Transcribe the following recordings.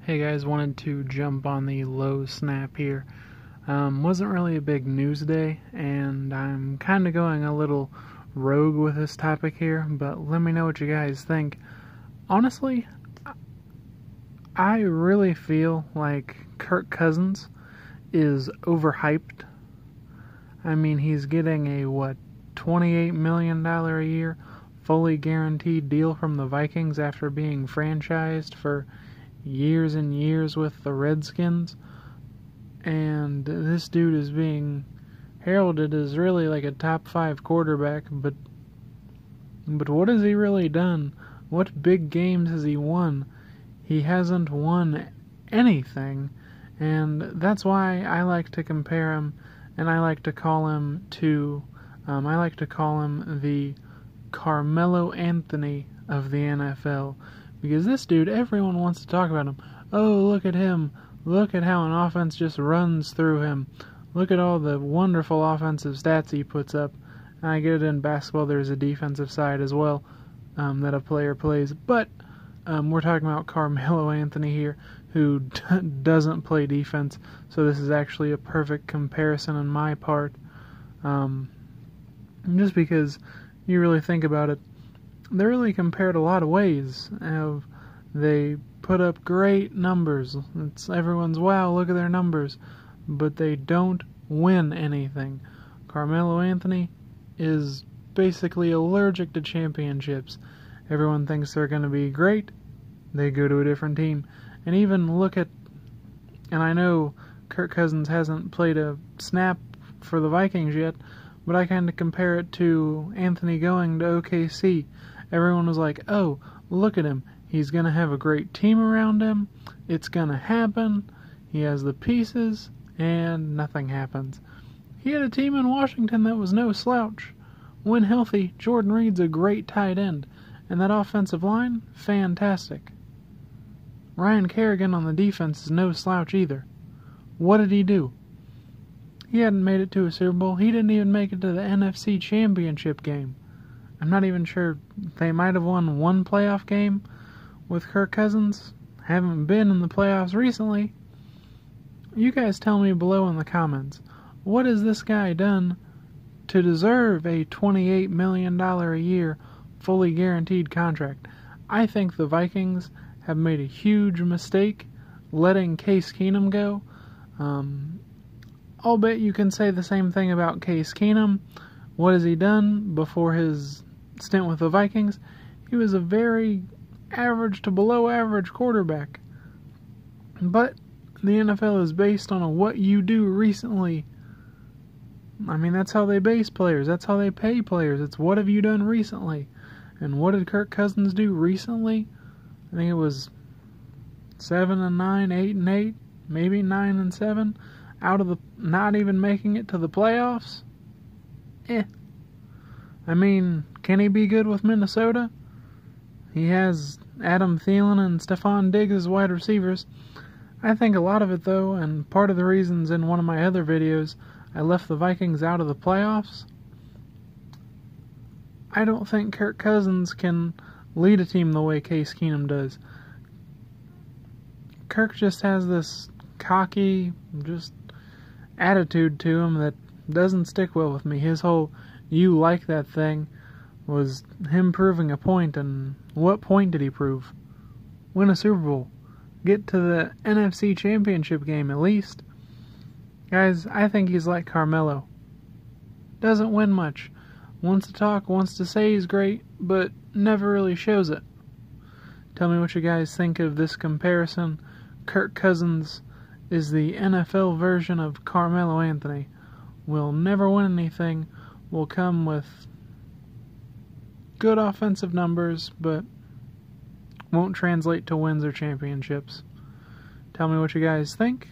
Hey guys, wanted to jump on the low snap here. Wasn't really a big news day, and I'm kind of going a little rogue with this topic here, but let me know what you guys think. Honestly, I really feel like Kirk Cousins is overhyped. I mean, he's getting a, $28 million a year fully guaranteed deal from the Vikings after being franchised for years and years with the Redskins, and this dude is being heralded as really like a top 5 quarterback, but what has he really done? What big games has he won? He hasn't won anything, and that's why I like to compare him, and I like to call him the Carmelo Anthony of the NFL. Because this dude, everyone wants to talk about him. Oh, look at him. Look at how an offense just runs through him. Look at all the wonderful offensive stats he puts up. And I get it, in basketball there's a defensive side as well that a player plays. But we're talking about Carmelo Anthony here, who doesn't play defense. So this is actually a perfect comparison on my part. Just because you really think about it, they're really compared a lot of ways. They put up great numbers. Everyone's, wow, look at their numbers. But they don't win anything. Carmelo Anthony is basically allergic to championships. Everyone thinks they're going to be great. They go to a different team. And even and I know Kirk Cousins hasn't played a snap for the Vikings yet, but I kind of compare it to Anthony going to OKC. Everyone was like, oh, look at him. He's going to have a great team around him. It's going to happen. He has the pieces, and nothing happens. He had a team in Washington that was no slouch. When healthy, Jordan Reed's a great tight end. And that offensive line, fantastic. Ryan Kerrigan on the defense is no slouch either. What did he do? He hadn't made it to a Super Bowl. He didn't even make it to the NFC Championship game. I'm not even sure. They might have won one playoff game with Kirk Cousins. Haven't been in the playoffs recently. You guys tell me below in the comments, what has this guy done to deserve a $28 million a year fully guaranteed contract? I think the Vikings have made a huge mistake letting Case Keenum go. I'll bet you can say the same thing about Case Keenum. What has he done before his stint with the Vikings? He was a very average to below average quarterback. But the NFL is based on what you do recently. I mean, that's how they base players. That's how they pay players. It's what have you done recently? And what did Kirk Cousins do recently? I think it was 7-9, 8-8, maybe 9-7. Out of not even making it to the playoffs? I mean, can he be good with Minnesota? He has Adam Thielen and Stephon Diggs as wide receivers. I think a lot of it, though, and part of the reasons in one of my other videos I left the Vikings out of the playoffs, I don't think Kirk Cousins can lead a team the way Case Keenum does. Kirk just has this cocky, just attitude to him that doesn't stick well with me. His whole "you like that" thing was him proving a point, and what point did he prove? Win a Super Bowl. Get to the NFC Championship game at least. Guys, I think he's like Carmelo. Doesn't win much. Wants to talk, wants to say he's great, but never really shows it. Tell me what you guys think of this comparison. Kirk Cousins is the NFL version of Carmelo Anthony. Will never win anything. Will come with good offensive numbers, but won't translate to wins or championships. Tell me what you guys think.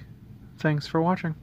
Thanks for watching.